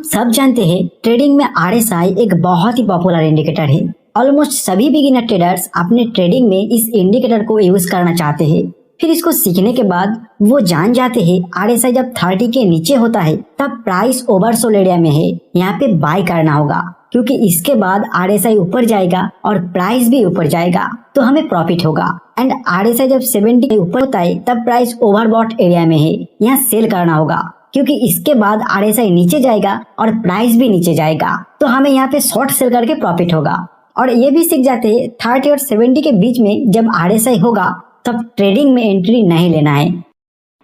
सब जानते हैं ट्रेडिंग में आरएसआई एक बहुत ही पॉपुलर इंडिकेटर है। ऑलमोस्ट सभी बिगिनर ट्रेडर्स अपने ट्रेडिंग में इस इंडिकेटर को यूज करना चाहते हैं। फिर इसको सीखने के बाद वो जान जाते हैं आरएसआई जब 30 के नीचे होता है तब प्राइस ओवरसोल्ड एरिया में है, यहाँ पे बाय करना होगा, क्योंकि इसके बाद आरएसआई ऊपर जाएगा और प्राइस भी ऊपर जाएगा तो हमें प्रॉफिट होगा। एंड आरएसआई जब 70 के ऊपर होता है तब प्राइस ओवरबॉट एरिया में है, यहाँ सेल करना होगा, क्योंकि इसके बाद आरएसआई नीचे जाएगा और प्राइस भी नीचे जाएगा तो हमें यहाँ पे शॉर्ट सेल करके प्रॉफिट होगा। और ये भी सीख जाते हैं 30 और 70 के बीच में जब आरएसआई होगा तब ट्रेडिंग में एंट्री नहीं लेना है।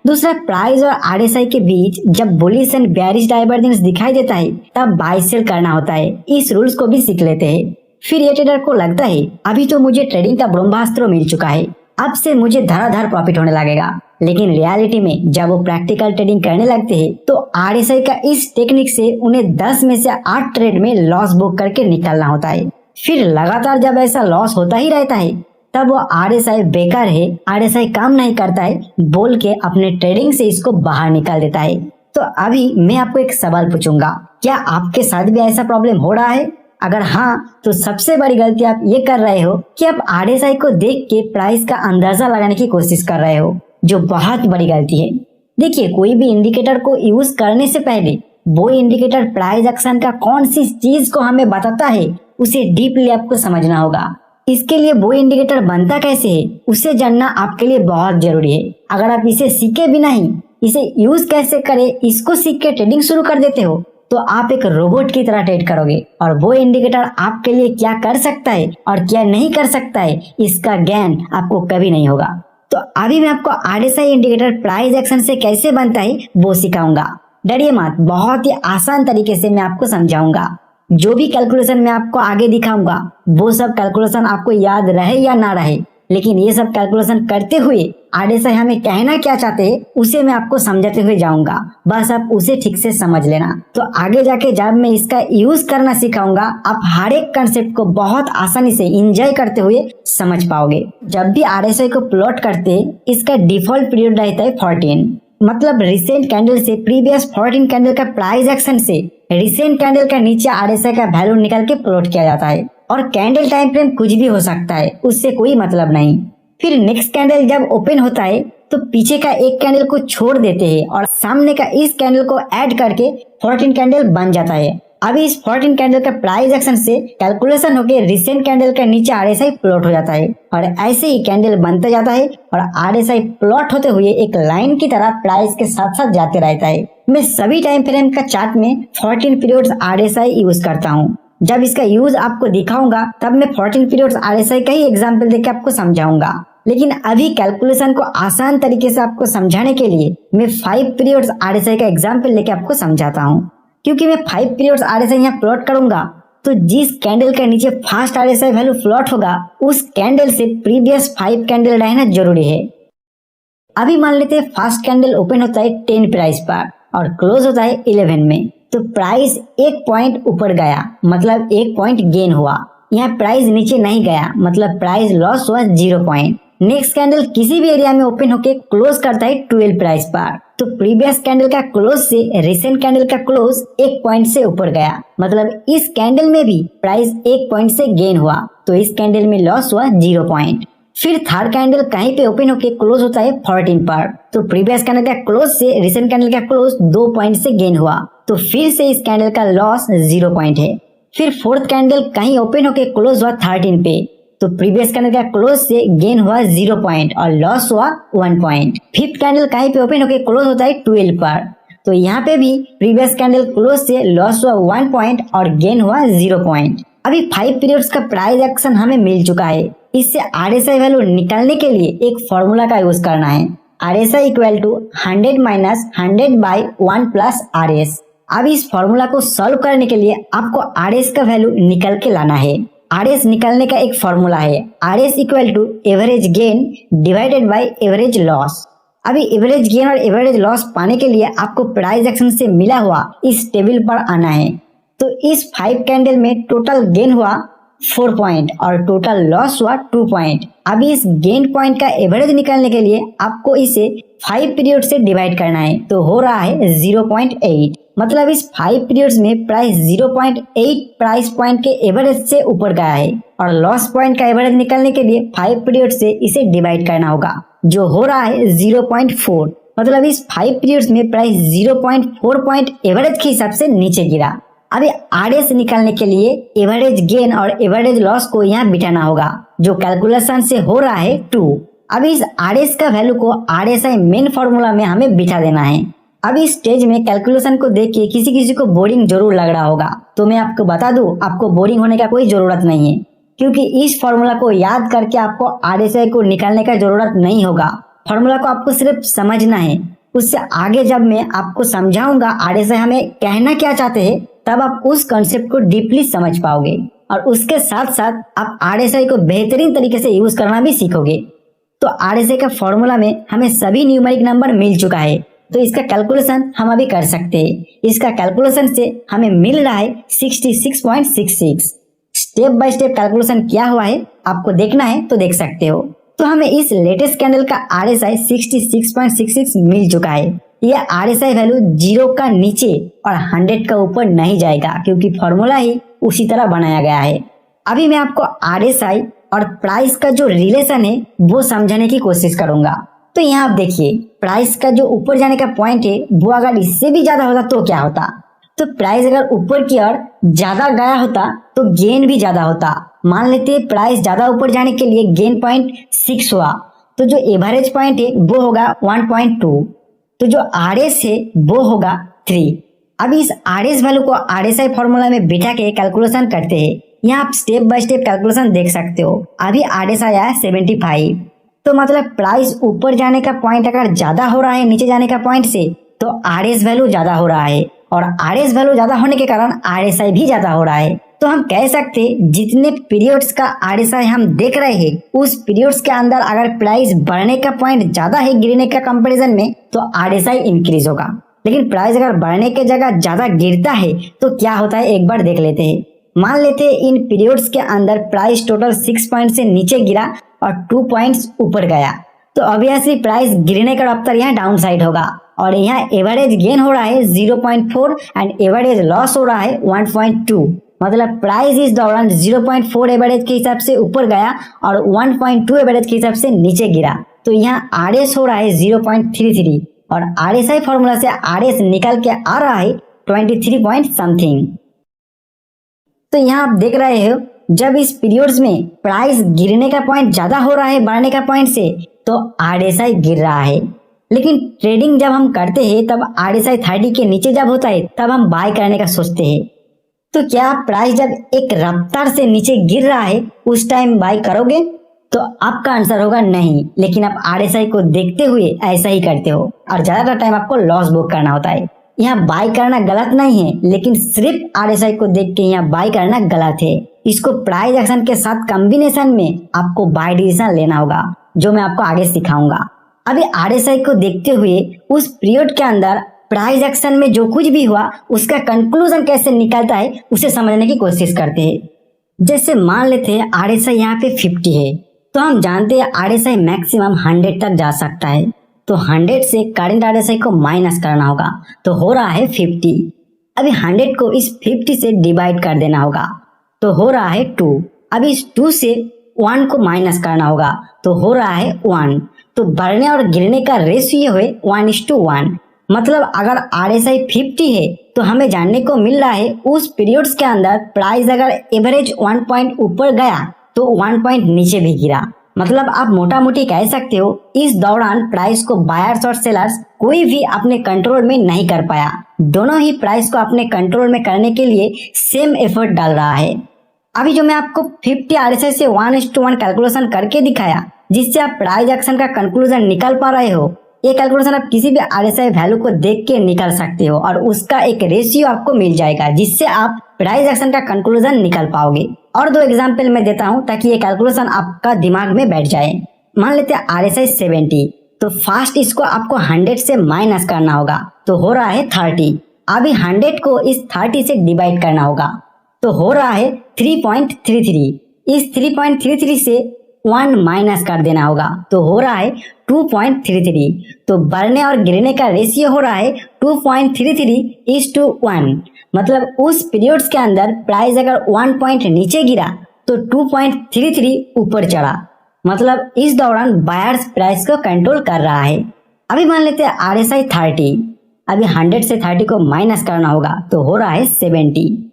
दूसरा, प्राइस और आरएसआई के बीच जब बुलिश एंड बेयरिश डाइवर्जेंस दिखाई देता है तब बाय सेल करना होता है। इस रूल्स को भी सीख लेते हैं। फिर ये ट्रेडर को लगता है अभी तो मुझे ट्रेडिंग का ब्रह्मास्त्र मिल चुका है, अब से मुझे धड़ाधड़ प्रॉफिट होने लगेगा। लेकिन रियलिटी में जब वो प्रैक्टिकल ट्रेडिंग करने लगते हैं तो आरएसआई का इस टेक्निक से उन्हें 10 में से 8 ट्रेड में लॉस बुक करके निकलना होता है। फिर लगातार जब ऐसा लॉस होता ही रहता है तब वो आरएसआई बेकार है, आरएसआई काम नहीं करता है बोल के अपने ट्रेडिंग से इसको बाहर निकाल देता है। तो अभी मैं आपको एक सवाल पूछूंगा, क्या आपके साथ भी ऐसा प्रॉब्लम हो रहा है? अगर हाँ तो सबसे बड़ी गलती आप ये कर रहे हो कि आप आरएसआई को देख के प्राइस का अंदाजा लगाने की कोशिश कर रहे हो, जो बहुत बड़ी गलती है। देखिए, कोई भी इंडिकेटर को यूज करने से पहले वो इंडिकेटर प्राइस एक्शन का कौन सी चीज को हमें बताता है उसे डीपली आपको समझना होगा। इसके लिए वो इंडिकेटर बनता कैसे है उसे जानना आपके लिए बहुत जरूरी है। अगर आप इसे सीखे भी नहीं, इसे यूज कैसे करें इसको सीख के ट्रेडिंग शुरू कर देते हो तो आप एक रोबोट की तरह ट्रेड करोगे और वो इंडिकेटर आपके लिए क्या कर सकता है और क्या नहीं कर सकता है इसका ज्ञान आपको कभी नहीं होगा। तो अभी मैं आपको आरएसआई इंडिकेटर प्राइस एक्शन से कैसे बनता है वो सिखाऊंगा। डरिए मत, बहुत ही आसान तरीके से मैं आपको समझाऊंगा। जो भी कैलकुलेशन मैं आपको आगे दिखाऊंगा वो सब कैलकुलेशन आपको याद रहे या ना रहे, लेकिन ये सब कैलकुलेशन करते हुए आरएसआई हमें कहना क्या चाहते हैं उसे मैं आपको समझाते हुए जाऊंगा। बस आप उसे ठीक से समझ लेना। तो आगे जाके जब मैं इसका यूज करना सिखाऊंगा आप हर एक कंसेप्ट को बहुत आसानी से एंजॉय करते हुए समझ पाओगे। जब भी आरएसआई को प्लॉट करते इसका डिफॉल्ट पीरियड रहता है 14, मतलब रिसेंट कैंडल से प्रीवियस 14 कैंडल का प्राइस एक्शन से रिसेंट कैंडल का नीचे आरएसआई का वैल्यू निकाल के प्लॉट किया जाता है। और कैंडल टाइम फ्रेम कुछ भी हो सकता है, उससे कोई मतलब नहीं। फिर नेक्स्ट कैंडल जब ओपन होता है तो पीछे का एक कैंडल को छोड़ देते हैं और सामने का इस कैंडल को ऐड करके 14 कैंडल बन जाता है। अभी इस 14 कैंडल का प्राइस एक्शन से कैलकुलेशन होके रिसेंट कैंडल का नीचे आरएसआई प्लॉट हो जाता है और ऐसे ही कैंडल बनता जाता है और आरएसआई प्लॉट होते हुए एक लाइन की तरह प्राइस के साथ साथ जाते रहता है। मैं सभी टाइम फ्रेम का चार्ट में 14 पीरियड्स आरएसआई यूज करता हूँ। जब इसका यूज आपको दिखाऊंगा तब मैं 14 पीरियड्स आरएसआई का ही एग्जाम्पल देके आपको समझाऊंगा। लेकिन अभी कैलकुलेशन को आसान तरीके से आपको समझाने के लिए मैं 5 पीरियड्स आरएसआई का एग्जाम्पल लेके आपको समझाता हूँ। क्योंकि मैं 5 पीरियड्स आरएसआई यहाँ प्लॉट करूंगा तो जिस कैंडल के नीचे फर्स्ट आरएसआई वैल्यू प्लॉट होगा उस कैंडल से प्रीवियस 5 कैंडल रहना जरूरी है। अभी मान लेते हैं फर्स्ट कैंडल ओपन होता है 10 प्राइस पर और क्लोज होता है 11 में, तो प्राइस 1 पॉइंट ऊपर गया, मतलब 1 पॉइंट गेन हुआ। यहाँ प्राइस नीचे नहीं गया, मतलब प्राइस लॉस हुआ 0 पॉइंट। नेक्स्ट कैंडल किसी भी एरिया में ओपन होके क्लोज करता है 12 प्राइस पर, तो प्रीवियस कैंडल का क्लोज से रिसेंट कैंडल का क्लोज 1 पॉइंट से ऊपर गया, मतलब इस कैंडल में भी प्राइस 1 पॉइंट से गेन हुआ, तो इस कैंडल में लॉस हुआ 0 पॉइंट। फिर थर्ड कैंडल कहीं पे ओपन होके क्लोज होता है 14 पर, तो प्रीवियस कैंडल का क्लोज से रिसेंट कैंडल का क्लोज 2 पॉइंट से गेन हुआ, तो फिर से इस कैंडल का लॉस 0 पॉइंट है। फिर फोर्थ कैंडल कहीं ओपन होके क्लोज हुआ 13 पे, तो प्रीवियस कैंडल का क्लोज से गेन हुआ 0 पॉइंट और लॉस हुआ 1 पॉइंट। फिफ्थ कैंडल कहीं पे ओपन होके क्लोज होता है 12 पर, तो यहाँ पे भी प्रीवियस कैंडल क्लोज से लॉस हुआ 1 पॉइंट और गेन हुआ 0 पॉइंट। अभी 5 पीरियड्स का प्राइस एक्शन हमें मिल चुका है। इससे आरएसआई वैल्यू निकालने के लिए एक फॉर्मूला का यूज करना है, RSI equal to 100 minus 100 by 1 plus RS. अब इस फॉर्मूला को सॉल्व करने के लिए आपको आरएस का वैल्यू निकल के लाना है। आरएस निकालने का एक फॉर्मूला है, RS equal to average gain divided by average loss. अभी एवरेज गेन और एवरेज लॉस पाने के लिए आपको प्राइस एक्शन से मिला हुआ इस टेबल पर आना है। तो इस 5 कैंडल में टोटल गेन हुआ 4 पॉइंट और टोटल लॉस हुआ 2 पॉइंट। अभी इस गेन पॉइंट का एवरेज निकालने के लिए आपको इसे 5 पीरियड से डिवाइड करना है, तो हो रहा है 0.8, मतलब इस 5 पीरियड्स में प्राइस 0.8 प्राइस पॉइंट के एवरेज से ऊपर गया है और लॉस पॉइंट का एवरेज निकालने के लिए 5 पीरियड से इसे डिवाइड करना होगा, जो हो रहा है 0.4। मतलब इस 5 पीरियड्स में प्राइस 0.4 पॉइंट एवरेज के हिसाब से नीचे गिरा। अभी आरएस निकालने के लिए एवरेज गेन और एवरेज लॉस को यहाँ बिठाना होगा, जो कैलकुलेशन से हो रहा है 2। अभी इस आरएस का वैल्यू को आरएसआई मेन फॉर्मूला में हमें बिठा देना है। अभी इस स्टेज में कैलकुलेशन को देख के किसी किसी को बोरिंग जरूर लग रहा होगा, तो मैं आपको बता दूं, आपको बोरिंग होने का कोई जरूरत नहीं है, क्योंकि इस फॉर्मूला को याद करके आपको आरएसआई को निकालने का जरूरत नहीं होगा। फॉर्मूला को आपको सिर्फ समझना है। उससे आगे जब मैं आपको समझाऊंगा आरएसआई हमें कहना क्या चाहते हैं, तब आप उस कॉन्सेप्ट को डीपली समझ पाओगे और उसके साथ साथ आप आरएसआई को बेहतरीन तरीके से यूज करना भी सीखोगे। तो आरएसआई का फॉर्मूला में हमें सभी न्यूमेरिक नंबर मिल चुका है, तो इसका कैलकुलेशन हम अभी कर सकते हैं। इसका कैलकुलेशन से हमें मिल रहा है 66.66। स्टेप बाय स्टेप कैलकुलेशन क्या हुआ है आपको देखना है तो देख सकते हो। तो हमें इस लेटेस्ट कैंडल का आरएसआई 66.66 मिल चुका है। यह आरएसआई वैल्यू 0 का नीचे और 100 का ऊपर नहीं जाएगा, क्योंकि फॉर्मूला ही उसी तरह बनाया गया है। अभी मैं आपको आरएसआई और प्राइस का जो रिलेशन है वो समझाने की कोशिश करूंगा। तो यहाँ आप देखिए, प्राइस का जो ऊपर जाने का पॉइंट है वो अगर इससे भी ज्यादा होता तो क्या होता। तो प्राइस अगर ऊपर की ओर ज्यादा गया होता तो गेन भी ज्यादा होता। मान लेते हैं प्राइस ज्यादा ऊपर जाने के लिए गेन पॉइंट 6 हुआ, तो जो एवरेज पॉइंट है वो होगा 1.2, तो जो आरएस है वो होगा 3। अभी इस आरएस वैल्यू को आरएसआई फॉर्मूला में बिठा के कैलकुलेशन करते हैं। यहाँ आप स्टेप बाय स्टेप कैलकुलेशन देख सकते हो। अभी आरएस आया है 75, तो मतलब प्राइस ऊपर जाने का पॉइंट अगर ज्यादा हो रहा है नीचे जाने का पॉइंट से, तो आरएस वैल्यू ज्यादा हो रहा है और आरएस वैल्यू ज्यादा होने के कारण आरएसआई भी ज्यादा हो रहा है। तो हम कह सकते हैं जितने पीरियड्स का आरएसआई हम देख रहे हैं, उस पीरियड्स के अंदर अगर प्राइस बढ़ने का पॉइंट ज्यादा है गिरने का कंपैरिजन में, तो आरएसआई इंक्रीज होगा। लेकिन प्राइस अगर बढ़ने के जगह ज्यादा गिरता है तो क्या होता है एक बार देख लेते हैं। मान लेते हैं इन पीरियड्स के अंदर प्राइस टोटल 6 पॉइंट से नीचे गिरा और 2 पॉइंट्स ऊपर गया, तो ऑब्वियसली प्राइस गिरने का रफ्तार यहाँ डाउन साइड होगा और यहाँ एवरेज गेन हो रहा है 0.4 एंड एवरेज लॉस हो रहा है 1.2। मतलब प्राइस इस दौरान 0.4 एवरेज के हिसाब से ऊपर गया और 1.2 एवरेज के हिसाब से नीचे गिरा। तो यहाँ आरएस हो रहा है 0.33 और आरएसआई फॉर्मूला से आरएस निकल के आ रहा है 23 पॉइंट समथिंग। तो यहाँ आप देख रहे हो, जब इस पीरियड्स में प्राइस गिरने का पॉइंट ज्यादा हो रहा है बढ़ने का पॉइंट से, तो आरएसआई गिर रहा है। लेकिन ट्रेडिंग जब हम करते हैं तब आरएसआई 30 के नीचे जब होता है तब हम बाय करने का सोचते हैं। तो क्या प्राइस जब एक रफ्तार से नीचे गिर रहा है उस टाइम बाय करोगे? तो आपका आंसर होगा नहीं। लेकिन आप आरएसआई को देखते हुए ऐसा ही करते हो और ज्यादातर टाइम आपको लॉस बुक करना होता है। यहाँ बाय करना गलत नहीं है, लेकिन सिर्फ आरएसआई को देख के यहाँ बाय करना गलत है। इसको प्राइस एक्शन के साथ कॉम्बिनेशन में आपको बाय डिसीजन लेना होगा, जो मैं आपको आगे सिखाऊंगा। अभी आरएसआई को देखते हुए उस पीरियड के अंदर प्राइस एक्शन में जो कुछ भी हुआ उसका कंक्लूजन कैसे निकलता है उसे समझने की कोशिश करते हैं। जैसे मान लेते हैं आरएसआई यहाँ पे 50 है, तो हम जानते हैं आरएसआई मैक्सिमम 100 तक जा सकता है। तो 100 से करंट आरएसआई को माइनस करना होगा, तो हो रहा है 50। अभी 100 को इस 50 से डिवाइड कर देना होगा, तो हो रहा है 2। अभी इस 2 से 1 को माइनस करना होगा, तो हो रहा है 1। तो बढ़ने और गिरने का रेशियो है 1:1। मतलब अगर आरएसआई 50 है तो हमें जानने को मिल रहा है उस पीरियड्स के अंदर प्राइस अगर एवरेज 1 पॉइंट ऊपर गया तो 1 पॉइंट नीचे भी गिरा। मतलब आप मोटा मोटी कह सकते हो इस दौरान प्राइस को बायर्स और सेलर्स कोई भी अपने कंट्रोल में नहीं कर पाया। दोनों ही प्राइस को अपने कंट्रोल में करने के लिए सेम एफर्ट डाल रहा है। अभी जो मैं आपको 50 आरएसआई से 1:1 कैलकुलेशन करके दिखाया, जिससे आप प्राइस एक्शन का कंक्लूजन निकाल पा रहे हो, ये कैलकुलेशन आप किसी भी आरएसआई वैल्यू को देख के निकाल सकते हो और उसका एक रेशियो आपको मिल जाएगा, जिससे आप प्राइस एक्शन का कंक्लूजन निकाल पाओगे। और 2 एग्जांपल मैं देता हूं ताकि ये कैलकुलेशन आपका दिमाग में बैठ जाए। मान लेते हैं आरएसआई 70, तो फर्स्ट इसको आपको 100 से माइनस करना होगा, तो हो रहा है 30। अभी 100 को इस 30 से डिवाइड करना होगा, तो हो रहा है 3.33। इस 3.33 से 1 माइनस कर देना होगा, तो हो रहा है 2.33। तो बढ़ने और गिरने का रेशियो हो रहा है 2.33:1। मतलब उस पीरियड्स के अंदर प्राइस अगर 1 पॉइंट नीचे गिरा तो 2.33 ऊपर चढ़ा। मतलब इस दौरान बायर्स प्राइस को कंट्रोल कर रहा है। अभी मान लेते हैं RSI 30। अभी 100 से 30 को माइनस करना होगा तो हो रहा है 70।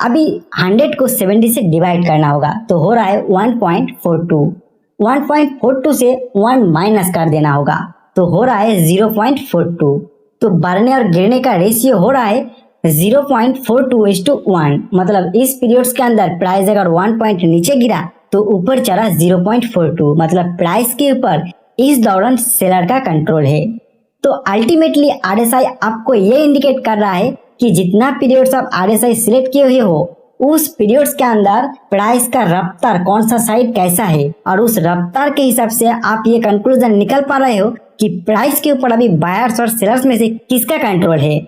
अभी 100 को 70 से डिवाइड करना होगा तो हो रहा है 1.42। 1.42 से 1 माइनस कर देना होगा तो हो रहा है 0.42। तो बढ़ने और गिरने का रेशियो हो रहा है 0.42:1। मतलब इस पीरियड्स के अंदर प्राइस अगर 1 पॉइंट नीचे गिरा तो ऊपर चढ़ा 0.42। मतलब प्राइस के ऊपर इस दौरान सेलर का कंट्रोल है। तो अल्टीमेटली RSI आपको ये इंडिकेट कर रहा है कि जितना पीरियड्स आप RSI सिलेक्ट किए हुए हो उस पीरियड्स के अंदर प्राइस का रफ्तार कौन सा साइड कैसा है, और उस रफ्तार के हिसाब से आप ये कंक्लूजन निकल पा रहे हो कि प्राइस के ऊपर अभी बायर्स और सेलर्स में से किसका कंट्रोल है।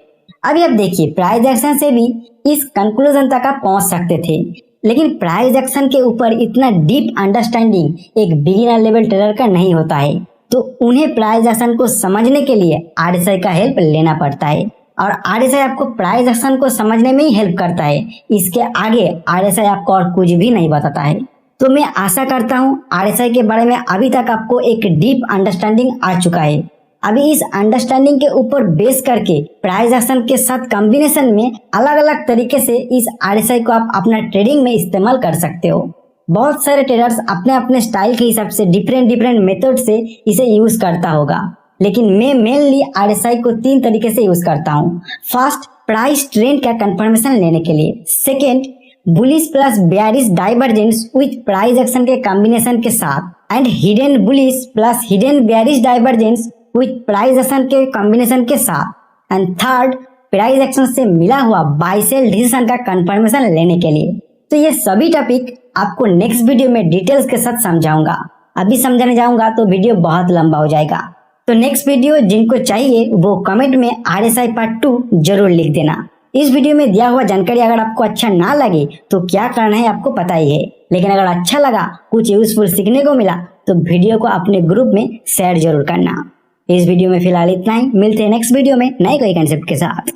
अभी आप देखिए प्राइस एक्शन से भी इस कंक्लूजन तक आप पहुंच सकते थे, लेकिन प्राइस एक्शन के ऊपर इतना डीप अंडरस्टैंडिंग एक बिगिनर लेवल ट्रेडर का नहीं होता है। तो उन्हें प्राइस एक्शन को समझने के लिए RSI का हेल्प लेना पड़ता है, और RSI आपको प्राइस एक्शन को समझने में ही हेल्प करता है। इसके आगे RSI आपको और कुछ भी नहीं बताता है। तो मैं आशा करता हूँ RSI के बारे में अभी तक आपको एक डीप अंडरस्टैंडिंग आ चुका है। अभी इस अंडरस्टैंडिंग के ऊपर बेस करके प्राइस एक्शन के साथ कॉम्बिनेशन में अलग अलग तरीके से इस RSI को आप अपना ट्रेडिंग में इस्तेमाल कर सकते हो। बहुत सारे ट्रेडर्स अपने अपने स्टाइल के हिसाब से डिफरेंट मेथड से इसे यूज करता होगा, लेकिन मैं मेनली RSI को 3 तरीके से यूज करता हूँ। फर्स्ट, प्राइस ट्रेंड का कंफर्मेशन लेने के लिए। Second, bullish plus bearish divergence with price action के कॉम्बिनेशन के साथ, and hidden bullish plus hidden bearish divergence with price action के कॉम्बिनेशन के साथ, एंड थर्ड, प्राइस एक्शन से मिला हुआ बाय सेल डिसीजन का कंफर्मेशन लेने के लिए। तो ये सभी टॉपिक आपको नेक्स्ट वीडियो में डिटेल्स के साथ समझाऊंगा। अभी समझाने जाऊंगा तो वीडियो बहुत लंबा हो जाएगा। तो नेक्स्ट वीडियो जिनको चाहिए वो कमेंट में RSI पार्ट 2 जरूर लिख देना। इस वीडियो में दिया हुआ जानकारी अगर आपको अच्छा ना लगे तो क्या करना है आपको पता ही है, लेकिन अगर अच्छा लगा, कुछ यूजफुल सीखने को मिला तो वीडियो को अपने ग्रुप में शेयर जरूर करना। इस वीडियो में फिलहाल इतना ही। मिलते हैं नेक्स्ट वीडियो में नए कोई कंसेप्ट के साथ।